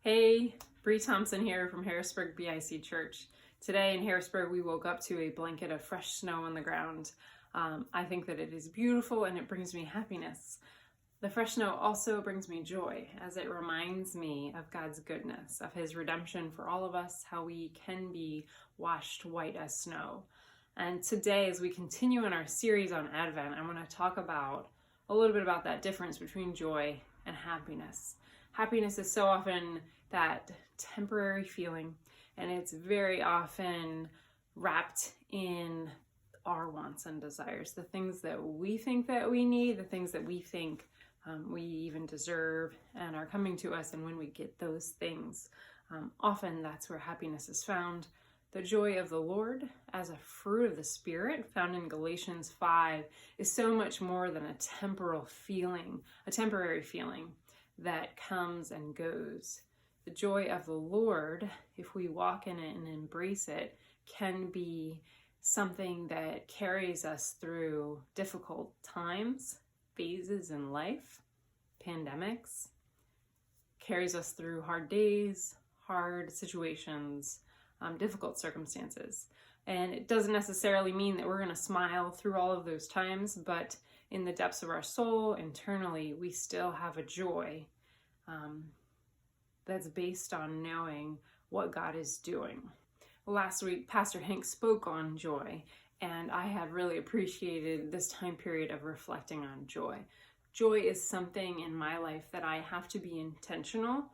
Hey, Bree Thompson here from Harrisburg BIC Church. Today in Harrisburg, we woke up to a blanket of fresh snow on the ground. I think that it is beautiful and it brings me happiness. The fresh snow also brings me joy as it reminds me of God's goodness, of His redemption for all of us, how we can be washed white as snow. And today, as we continue in our series on Advent, I'm going to talk about a little bit about that difference between joy and happiness. Happiness is so often that temporary feeling, and it's very often wrapped in our wants and desires, the things that we think that we need, the things that we think we even deserve and are coming to us. And when we get those things, often that's where happiness is found. The joy of the Lord as a fruit of the Spirit found in Galatians 5 is so much more than a temporary feeling that comes and goes. The joy of the Lord, if we walk in it and embrace it, can be something that carries us through difficult times, phases in life, pandemics, carries us through hard days, hard situations, difficult circumstances. And it doesn't necessarily mean that we're going to smile through all of those times, but in the depths of our soul, internally, we still have a joy that's based on knowing what God is doing. Last week, Pastor Hank spoke on joy, and I have really appreciated this time period of reflecting on joy. Joy is something in my life that I have to be intentional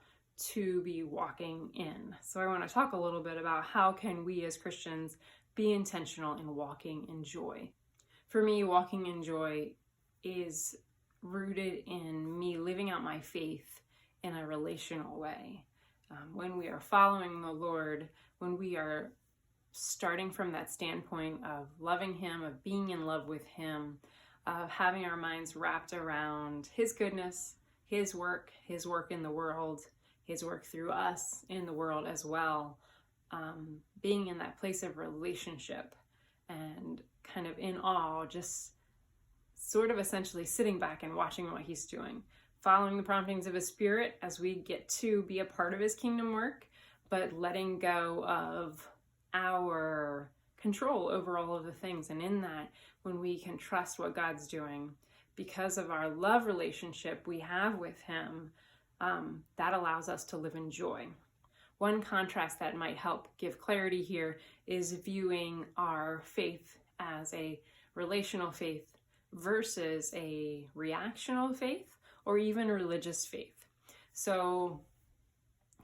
to be walking in. So I want to talk a little bit about how can we as Christians be intentional in walking in joy. For me, walking in joy is rooted in me living out my faith in a relational way. When we are following the Lord, when we are starting from that standpoint of loving Him, of being in love with Him, of having our minds wrapped around His goodness, His work in the world, His work through us in the world as well, being in that place of relationship and kind of in awe, just sort of essentially sitting back and watching what He's doing, following the promptings of His Spirit as we get to be a part of His kingdom work, but letting go of our control over all of the things. And in that, when we can trust what God's doing, because of our love relationship we have with Him, that allows us to live in joy. One contrast that might help give clarity here is viewing our faith as a relational faith versus a reactional faith or even religious faith. So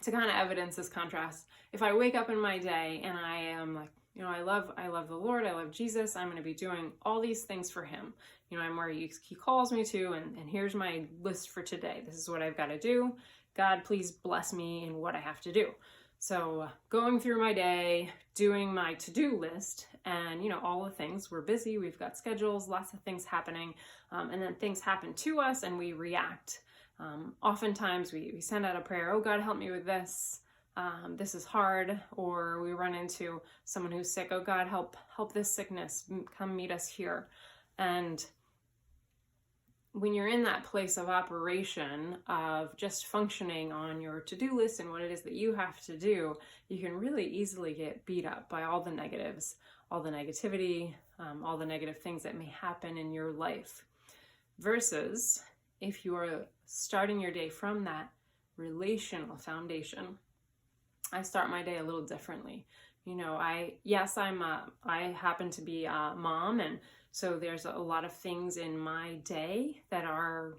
to kind of evidence this contrast, if I wake up in my day and I am like, I love the Lord, I love Jesus, I'm going to be doing all these things for Him. I'm where He calls me to, and here's my list for today. This is what I've got to do. God, please bless me in what I have to do. So going through my day, doing my to-do list, and all the things, we're busy, we've got schedules, lots of things happening, and then things happen to us and we react. Oftentimes we send out a prayer, oh God, help me with this. This is hard. Or we run into someone who's sick, oh God, help this sickness, come meet us here. And when you're in that place of operation of just functioning on your to-do list and what it is that you have to do, you can really easily get beat up by all the negatives, all the negativity, all the negative things that may happen in your life. I'm if you are starting your day from that relational foundation, I start my day a little differently. I happen to be a mom, and so there's a lot of things in my day that are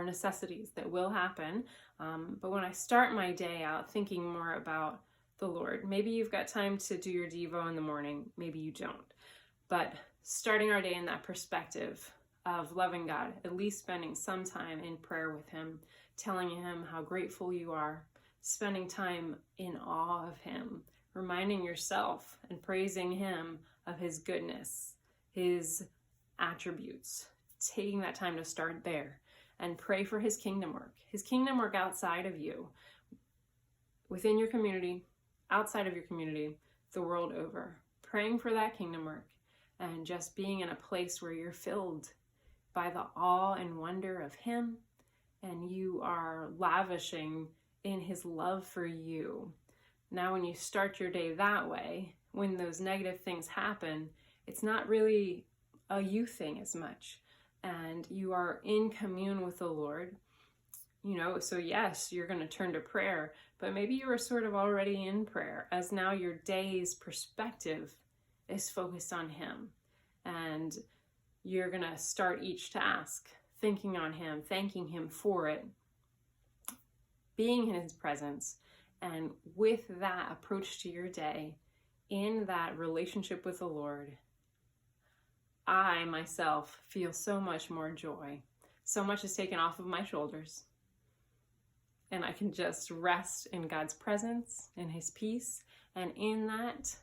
necessities that will happen. But when I start my day out thinking more about the Lord, maybe you've got time to do your Devo in the morning, maybe you don't. But starting our day in that perspective of loving God, at least spending some time in prayer with Him, telling Him how grateful you are, spending time in awe of Him, reminding yourself and praising Him of His goodness, His attributes, taking that time to start there and pray for His kingdom work outside of you, within your community, outside of your community, the world over, praying for that kingdom work and just being in a place where you're filled by the awe and wonder of Him, and you are lavishing in his love for you. Now, when you start your day that way, when those negative things happen, it's not really a you thing as much. And you are in commune with the Lord. So yes, you're going to turn to prayer, but maybe you were sort of already in prayer, as now your day's perspective is focused on him. And you're going to start each task thinking on him, thanking him for it, being in his presence. And with that approach to your day, in that relationship with the Lord, I myself feel so much more joy. So much is taken off of my shoulders. And I can just rest in God's presence, in his peace. And in that,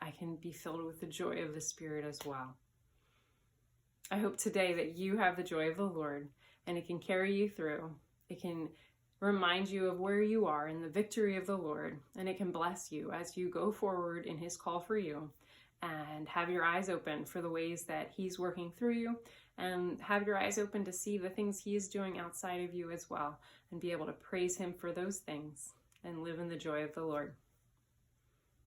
I can be filled with the joy of the Spirit as well. I hope today that you have the joy of the Lord, and it can carry you through. It can remind you of where you are in the victory of the Lord, and it can bless you as you go forward in his call for you, and have your eyes open for the ways that he's working through you, and have your eyes open to see the things he is doing outside of you as well, and be able to praise him for those things and live in the joy of the Lord.